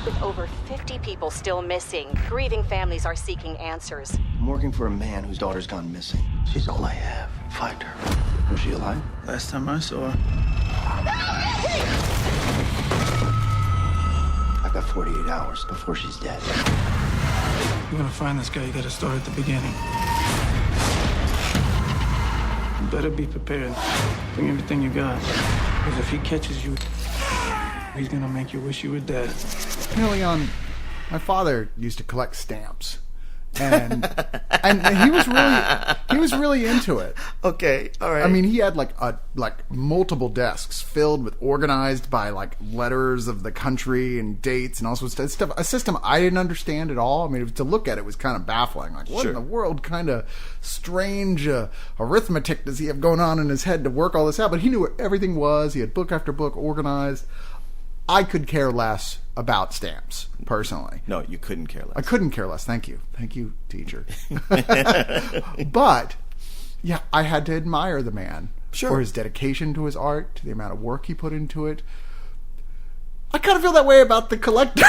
With over 50 people still missing, grieving families are seeking answers. I'm working for a man whose daughter's gone missing. She's all I have. Find her. Was she alive? Last time I saw her. I've got 48 hours before she's dead. You're gonna find this guy, you gotta start at the beginning. You better be prepared. Bring everything you got. Because if he catches you, he's gonna make you wish you were dead. Early on, my father used to collect stamps. And he was really into it. Okay, all right. I mean, he had like multiple desks filled with organized by like letters of the country and dates and all sorts of stuff. A system I didn't understand at all. I mean, to look at it was kind of baffling. Like, what in the world kind of strange arithmetic does he have going on in his head to work all this out? But he knew where everything was. He had book after book organized. I could care less about stamps, personally. No, you couldn't care less. I couldn't care less. Thank you. Thank you, teacher. But, yeah, I had to admire the man for his dedication to his art, to the amount of work he put into it. I kind of feel that way about the collector.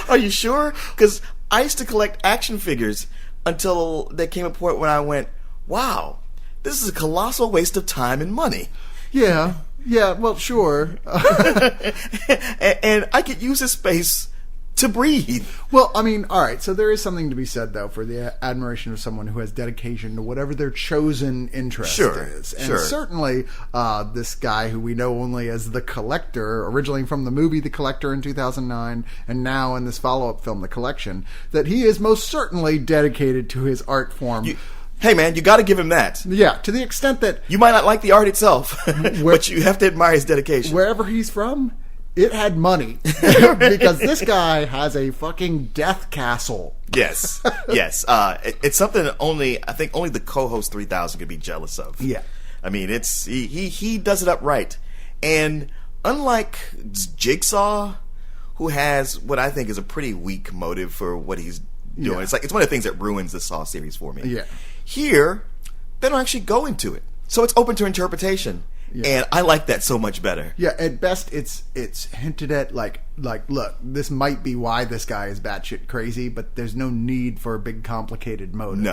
Are you sure? Because I used to collect action figures until there came a point when I went, wow, this is a colossal waste of time and money. Yeah. Yeah, well, sure. and I could use this space to breathe. Well, I mean, all right, so there is something to be said, though, for the admiration of someone who has dedication to whatever their chosen interest is. And certainly, this guy who we know only as The Collector, originally from the movie The Collector in 2009, and now in this follow-up film, The Collection, that he is most certainly dedicated to his art form. Hey, man, you got to give him that. Yeah, to the extent that... You might not like the art itself, but you have to admire his dedication. Wherever he's from, it had money. Because this guy has a fucking death castle. Yes, yes. It's something that I think only the co-host 3000 could be jealous of. Yeah. I mean, he does it up right. And unlike Jigsaw, who has what I think is a pretty weak motive for what he's doing. Yeah. It's one of the things that ruins the Saw series for me. Yeah. Here, they don't actually go into it. So it's open to interpretation. Yeah. And I like that so much better. Yeah, at best it's hinted at like look, this might be why this guy is batshit crazy, but there's no need for a big complicated motive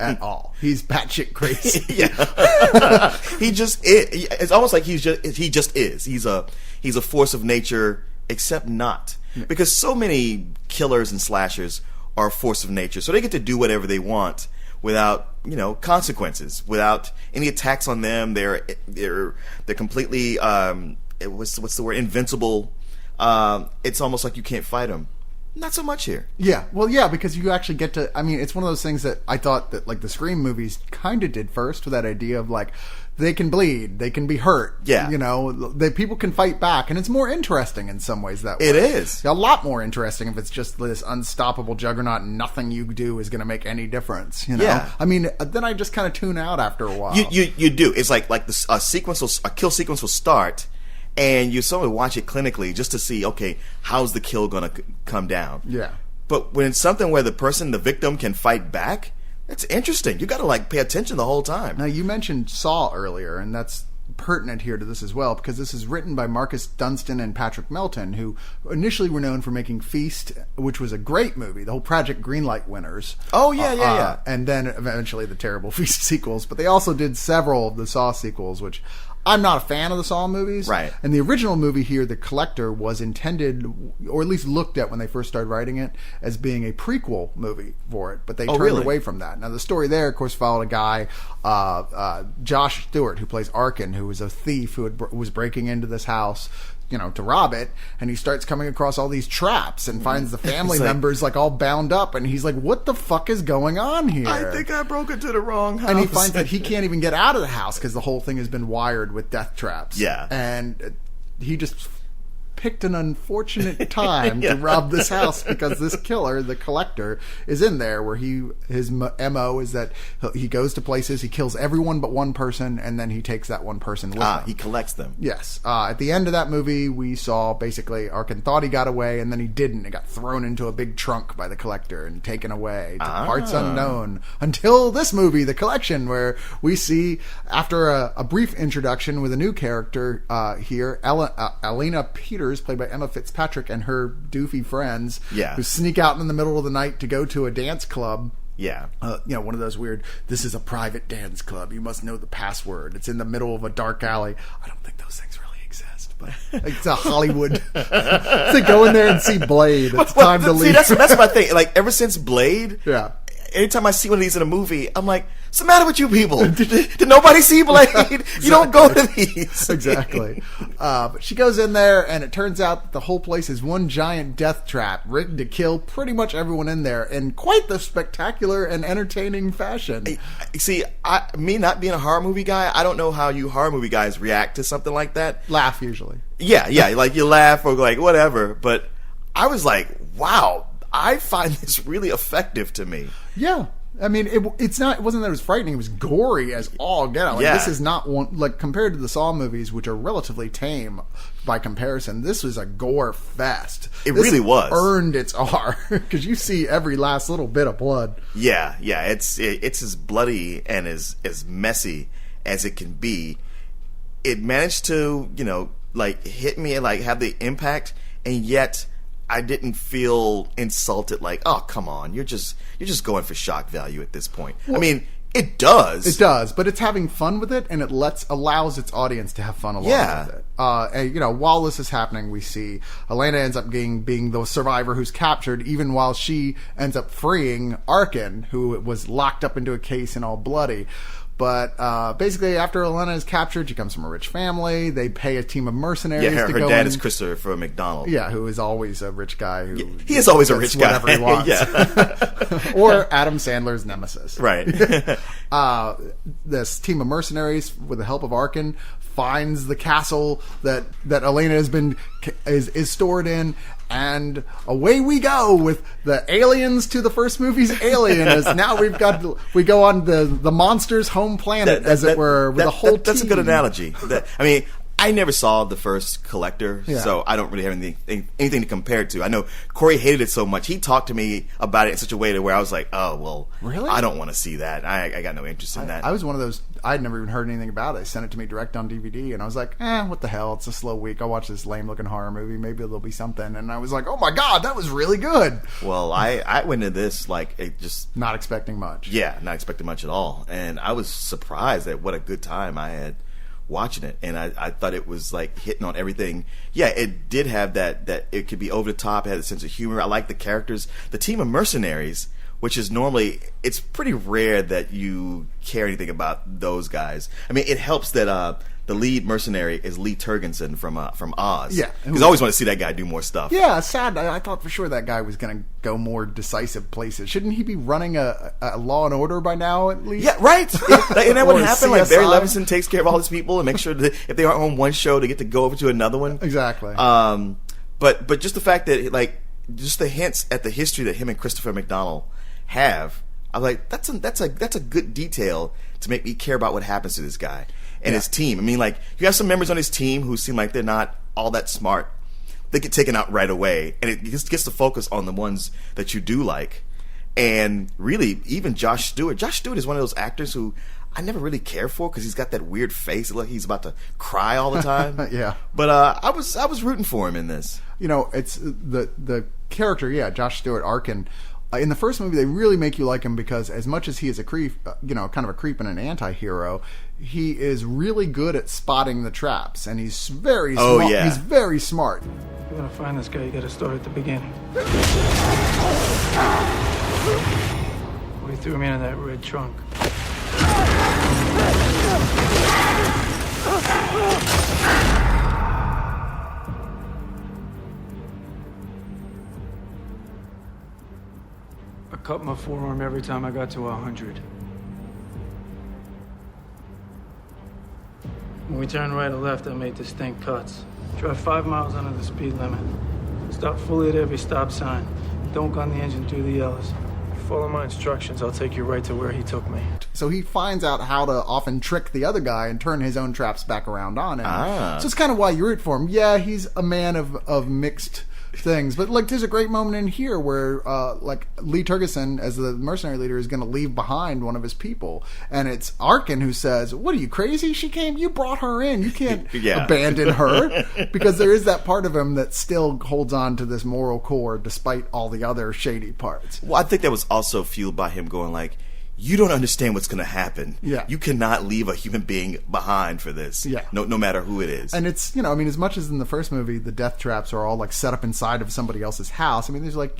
at all. He's batshit crazy. Yeah. He just is. It's almost like he just is. He's a force of nature, except not. Yeah. Because so many killers and slashers are a force of nature. So they get to do whatever they want without, consequences, without any attacks on them. They're completely what's the word? Invincible. It's almost like you can't fight them. Not so much here. Yeah. Well, yeah, because you actually get to... I mean, it's one of those things that I thought that, like, the Scream movies kind of did first with that idea of, like, they can bleed, they can be hurt. Yeah. People can fight back, and it's more interesting in some ways that way. It is. A lot more interesting if it's just this unstoppable juggernaut and nothing you do is going to make any difference, Yeah. I mean, then I just kind of tune out after a while. You do. It's like a kill sequence will start, and you sort of watch it clinically just to see, okay, how's the kill going to come down? Yeah. But when it's something where the victim can fight back, it's interesting. You got to pay attention the whole time. Now, you mentioned Saw earlier, and that's pertinent here to this as well, because this is written by Marcus Dunstan and Patrick Melton, who initially were known for making Feast, which was a great movie, the whole Project Greenlight winners. Oh, yeah. And then eventually the terrible Feast sequels. But they also did several of the Saw sequels, which... I'm not a fan of the Saw movies. Right. And the original movie here, The Collector, was intended, or at least looked at when they first started writing it, as being a prequel movie for it. But they turned away from that. Now, the story there, of course, followed a guy, Josh Stewart, who plays Arkin, who was a thief who was breaking into this house, to rob it, and he starts coming across all these traps and finds the family members all bound up, and he's like, what the fuck is going on here? I think I broke into the wrong house. And he finds that he can't even get out of the house because the whole thing has been wired with death traps. Yeah. And he just picked an unfortunate time to rob this house because this killer, the Collector, is in there, where his MO is that he goes to places, he kills everyone but one person, and then he takes that one person with him. He collects them. Yes. At the end of that movie, we saw basically Arkin thought he got away, and then he didn't. It got thrown into a big trunk by the Collector and taken away to parts unknown, until this movie, The Collection, where we see, after a brief introduction with a new character here, Elena Peterson, Peters, played by Emma Fitzpatrick, and her doofy friends, Yeah. who sneak out in the middle of the night to go to a dance club. Yeah. One of those weird, this is a private dance club, you must know the password. It's in the middle of a dark alley. I don't think those things really exist, but it's a Hollywood. To go in there and see Blade. It's time to leave. See, that's my thing. Like, ever since Blade, Yeah. anytime I see one of these in a movie, I'm like, what's the matter with you people? Did nobody see Blade? You don't go to these. Exactly. But she goes in there, and it turns out that the whole place is one giant death trap, rigged to kill pretty much everyone in there in quite the spectacular and entertaining fashion. See, me not being a horror movie guy, I don't know how you horror movie guys react to something like that. Laugh, usually. Yeah, like you laugh or like whatever, but I was like, wow, I find this really effective to me. Yeah. I mean, it wasn't that it was frightening, it was gory as all get out. Like, Yeah. This is not one, like, compared to the Saw movies, which are relatively tame by comparison, this was a gore fest. It really was. Earned its R, because you see every last little bit of blood. Yeah, it's as bloody and as messy as it can be. It managed to, like, hit me and like have the impact, and yet I didn't feel insulted. Like, oh, come on, you're just going for shock value at this point. Well, I mean, it does. It does, but it's having fun with it, and it allows its audience to have fun along with it. And, while this is happening, we see Elena ends up being the survivor who's captured, even while she ends up freeing Arkin, who was locked up into a case and all bloody. But basically, after Elena is captured, she comes from a rich family. They pay a team of mercenaries to go in. Her dad is Christopher McDonald. Yeah, who is always a rich guy. He is always a rich guy. Whatever he wants. Yeah. Or Adam Sandler's nemesis. Right. This team of mercenaries, with the help of Arkin, finds the castle that Elena is stored in. And away we go with the aliens to the first movie's Alien. As now we go on the monster's home planet, as it were, with a whole team. That's a good analogy. I never saw the first Collector, so I don't really have anything to compare it to. I know Corey hated it so much. He talked to me about it in such a way to where I was like, oh, well, really? I don't want to see that. I got no interest in that. I was one of those, I'd never even heard anything about it. They sent it to me direct on DVD, and I was like, what the hell? It's a slow week. I'll watch this lame-looking horror movie. Maybe there'll be something. And I was like, oh my God, that was really good. Well, I went into this like it just... Not expecting much. Yeah, not expecting much at all. And I was surprised at what a good time I had watching it, and I thought it was like hitting on everything. Yeah, it did have that it could be over the top. It had a sense of humor. I like the characters. The team of mercenaries, which is normally, it's pretty rare that you care anything about those guys. I mean, it helps that the lead mercenary is Lee Turgensen from Oz. Yeah, because I always want to see that guy do more stuff. Yeah, sad. I thought for sure that guy was going to go more decisive places. Shouldn't he be running a Law and Order by now, at least? Yeah, right. And that would happen. Like Barry CSI? Levinson takes care of all these people and makes sure that if they aren't on one show, they get to go over to another one. Exactly. But just the fact that just the hints at the history that him and Christopher McDonald have, I'm like, that's a good detail to make me care about what happens to this guy and his team. I mean, like, you have some members on his team who seem like they're not all that smart. They get taken out right away, and it just gets to focus on the ones that you do like. And really, even Josh Stewart. Josh Stewart is one of those actors who I never really care for because he's got that weird face, like he's about to cry all the time. Yeah. But I was rooting for him in this. It's the character. Yeah, Josh Stewart, Arkin. In the first movie, they really make you like him because as much as he is a creep, kind of a creep and an anti-hero, he is really good at spotting the traps, and he's very smart. Oh, yeah. He's very smart. If you want to find this guy, you got to start at the beginning. We threw him in that red trunk. I cut my forearm every time I got to 100. When we turned right or left, I made distinct cuts. Drive 5 miles under the speed limit. Stop fully at every stop sign. Don't gun the engine through the yellows. Follow my instructions, I'll take you right to where he took me. So he finds out how to often trick the other guy and turn his own traps back around on him. So it's kind of why you root for him. Yeah, he's a man of mixed things. But like, there's a great moment in here where like Lee Turgeson, as the mercenary leader, is going to leave behind one of his people, and it's Arkin who says, "What are you, crazy? She came. You brought her in. You can't abandon her." Because there is that part of him that still holds on to this moral core despite all the other shady parts. Well, I think that was also fueled by him going like, you don't understand what's going to happen. Yeah. You cannot leave a human being behind for this. Yeah. No matter who it is. And it's, I mean, as much as in the first movie, the death traps are all like set up inside of somebody else's house. I mean, there's like,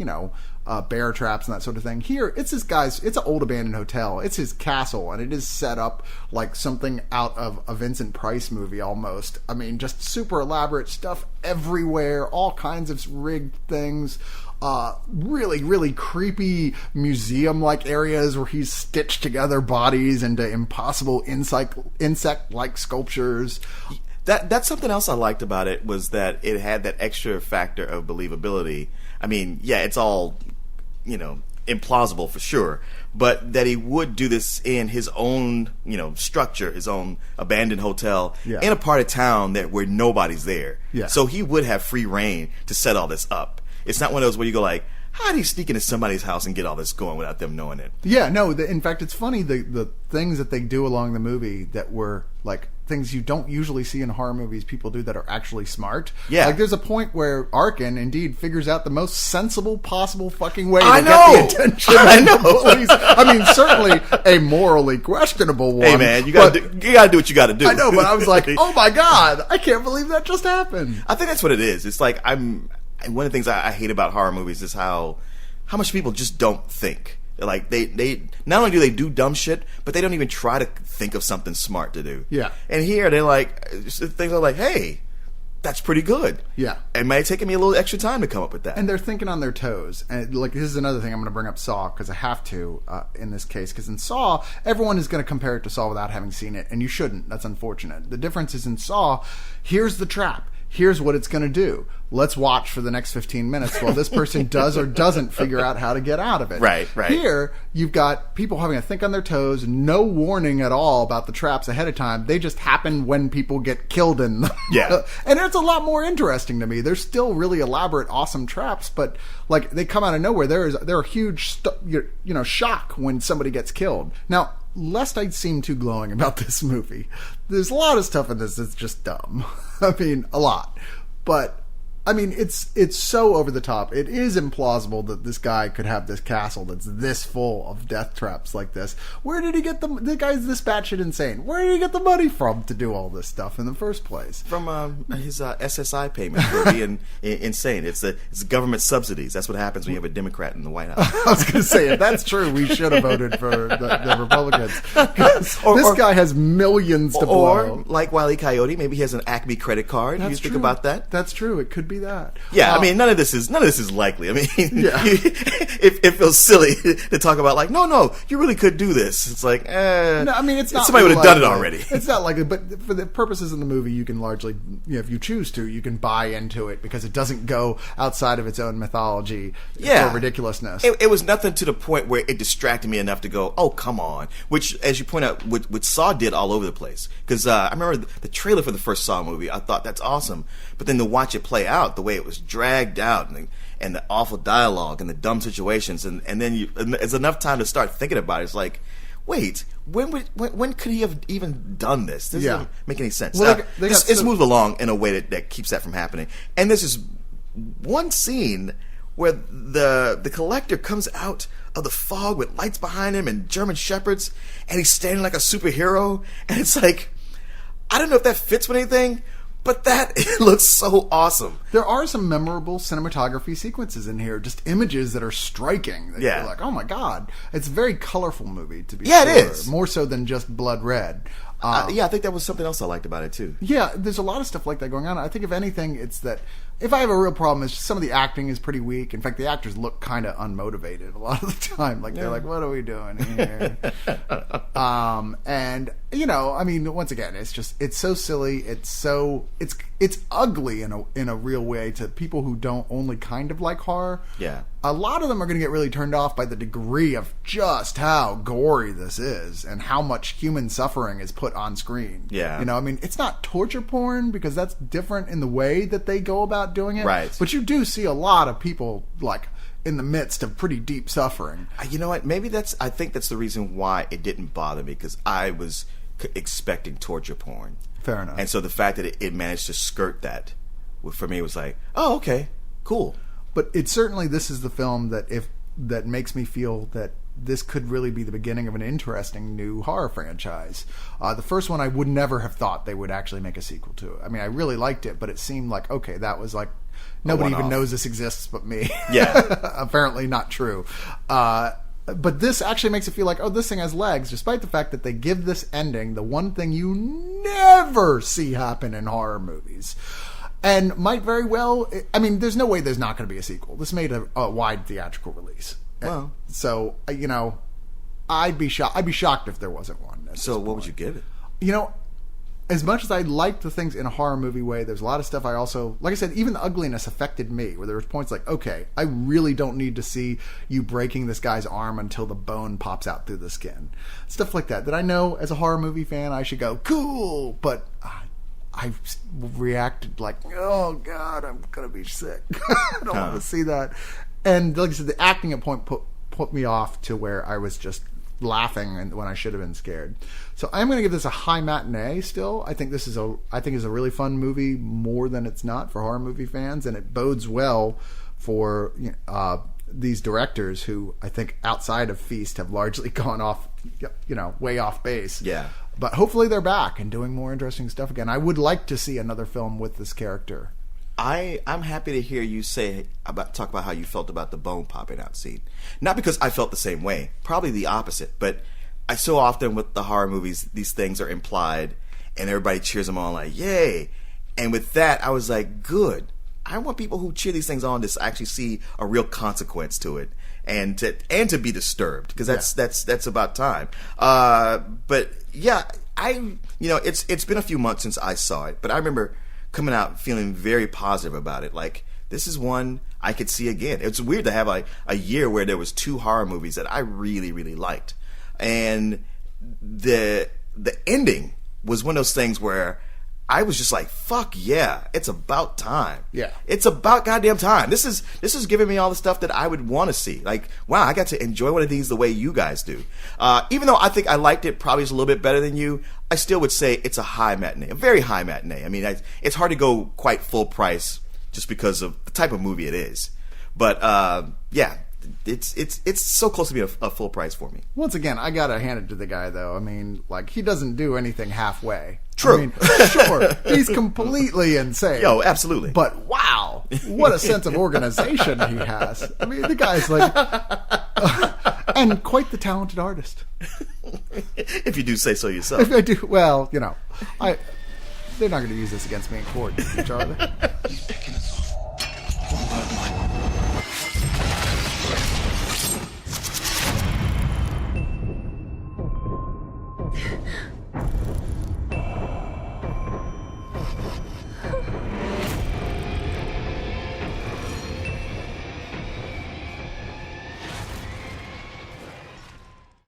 bear traps and that sort of thing. Here, it's this guy's, it's an old abandoned hotel. It's his castle, and it is set up like something out of a Vincent Price movie almost. I mean, just super elaborate stuff everywhere, all kinds of rigged things. Really, really creepy museum-like areas where he's stitched together bodies into impossible insect-like sculptures. That's something else I liked about it, was that it had that extra factor of believability. I mean, yeah, it's all, implausible for sure, but that he would do this in his own, structure, his own abandoned hotel, in a part of town where nobody's there. Yeah. So he would have free reign to set all this up. It's not one of those where you go like, how do you sneak into somebody's house and get all this going without them knowing it? Yeah, no, in fact, it's funny, the things that they do along the movie that were like things you don't usually see in horror movies people do that are actually smart. Yeah. Like, there's a point where Arkin indeed figures out the most sensible possible fucking way to I get know! the attention I of know! the police. I mean, certainly a morally questionable one. Hey man, you gotta do what you gotta do. I know, but I was like, oh my god, I can't believe that just happened. I think that's what it is. It's like, one of the things I hate about horror movies is how much people just don't think. Like, they not only do they do dumb shit, but they don't even try to think of something smart to do. Yeah. And here they're like, things are like, hey, that's pretty good. Yeah. It might have taken me a little extra time to come up with that. And they're thinking on their toes. And like, this is another thing I'm going to bring up Saw, because I have to in this case. Because in Saw, everyone is going to compare it to Saw without having seen it, and you shouldn't. That's unfortunate. The difference is in Saw, here's the trap. Here's what it's going to do. Let's watch for the next 15 minutes while this person does or doesn't figure out how to get out of it. Right. Here, you've got people having to think on their toes, no warning at all about the traps ahead of time. They just happen when people get killed in them. Yeah. And it's a lot more interesting to me. There's still really elaborate, awesome traps, but like, they come out of nowhere. There are huge, shock when somebody gets killed. Now, lest I seem too glowing about this movie, there's a lot of stuff in this that's just dumb. I mean, a lot. But, I mean, it's so over the top. It is implausible that this guy could have this castle that's this full of death traps like this. Where did he get the guy's this batshit insane? Where did he get the money from to do all this stuff in the first place? From his SSI payment for being insane. It's the government subsidies. That's what happens when you have a Democrat in the White House. I was going to say, if that's true, we should have voted for the Republicans. This guy has millions to blow. Or, like Wile E. Coyote, maybe he has an Acme credit card. That's you true. Think about that? That's true. It could be that. Yeah, I mean, none of this is likely. I mean, Yeah. it feels silly to talk about like, no, you really could do this. It's like, No, I mean, it's not. somebody would have done it likely. already. It's not like it, but for the purposes of the movie, you can largely, if you choose to, you can buy into it because it doesn't go outside of its own mythology for ridiculousness. It was nothing to the point where it distracted me enough to go, oh, come on. Which, as you point out, what Saw did all over the place. Because I remember the trailer for the first Saw movie. I thought that's awesome, but then to watch it play out, the way it was dragged out and the awful dialogue and the dumb situations, and then it's enough time to start thinking about it. It's like, wait, when could he have even done this? This doesn't make any sense. Well, it's moved along in a way that keeps that from happening. And this is one scene where the collector comes out of the fog with lights behind him and German shepherds, and he's standing like a superhero, and it's like, I don't know if that fits with anything, but it looks so awesome. There are some memorable cinematography sequences in here, just images that are striking. That you're like, oh my god. It's a very colorful movie, to be sure. It is. More so than just blood red. I think that was something else I liked about it, too. Yeah, there's a lot of stuff like that going on. I think, if anything, it's that if I have a real problem, it's just some of the acting is pretty weak. In fact, the actors look kind of unmotivated a lot of the time. Like, they're like, what are we doing here? And, I mean, once again, it's so silly. It's it's ugly in a real way to people who don't only kind of like horror. Yeah. A lot of them are going to get really turned off by the degree of just how gory this is and how much human suffering is put on screen. Yeah. You know, I mean, it's not torture porn because that's different in the way that they go about doing it. Right. But you do see a lot of people, like, in the midst of pretty deep suffering. You know what? Maybe I think that's the reason why it didn't bother me, because I was expecting torture porn. Fair enough. And so the fact that it managed to skirt that, for me, was like, oh, okay, cool. But it's certainly, this is the film that makes me feel that this could really be the beginning of an interesting new horror franchise. The first one, I would never have thought they would actually make a sequel to. I mean, I really liked it, but it seemed like, okay, that was like, nobody even knows this exists but me. Yeah. Apparently not true. But this actually makes it feel like, oh, this thing has legs, despite the fact that they give this ending, the one thing you never see happen in horror movies. And might very well, I mean, there's no way there's not going to be a sequel. This made a wide theatrical release. Well. So, you know, I'd be shocked if there wasn't one. So what would you give it? You know, as much as I like the things in a horror movie way, there's a lot of stuff I also, like I said, even the ugliness affected me, where there was points like, okay, I really don't need to see you breaking this guy's arm until the bone pops out through the skin. Stuff like that I know as a horror movie fan I should go, cool, but I reacted like, oh God, I'm going to be sick. I don't want to see that. And like I said, the acting at point put me off to where I was just laughing when I should have been scared. So I'm going to give this a high matinee still. I think this is a really fun movie, more than it's not for horror movie fans, and it bodes well for these directors who I think outside of Feast have largely gone off, you know, way off base. Yeah. But hopefully they're back and doing more interesting stuff again. I would like to see another film with this character. I'm happy to hear you talk about how you felt about the bone popping out scene. Not because I felt the same way, probably the opposite. But I so often with the horror movies, these things are implied, and everybody cheers them on like, yay! And with that, I was like, good. I want people who cheer these things on to actually see a real consequence to it, and to be disturbed, because that's about time. But yeah, it's been a few months since I saw it, but I remember coming out feeling very positive about it. Like, this is one I could see again. It's weird to have a year where there was 2 horror movies that I really, really liked. And the ending was one of those things where I was just like, fuck yeah, it's about time. Yeah. It's about goddamn time. This is giving me all the stuff that I would want to see. Like, wow, I got to enjoy one of these the way you guys do. Even though I think I liked it probably just a little bit better than you, I still would say it's a high matinee, a very high matinee. I mean, it's hard to go quite full price just because of the type of movie it is. But yeah, it's so close to being a full price for me. Once again, I gotta hand it to the guy, though. I mean, like, he doesn't do anything halfway. True. I mean, sure, he's completely insane. Yo, absolutely. But wow, what a sense of organization he has. I mean, the guy's like, and quite the talented artist. If you do say so yourself. If I do, well, you know, they're not going to use this against me in court, are they?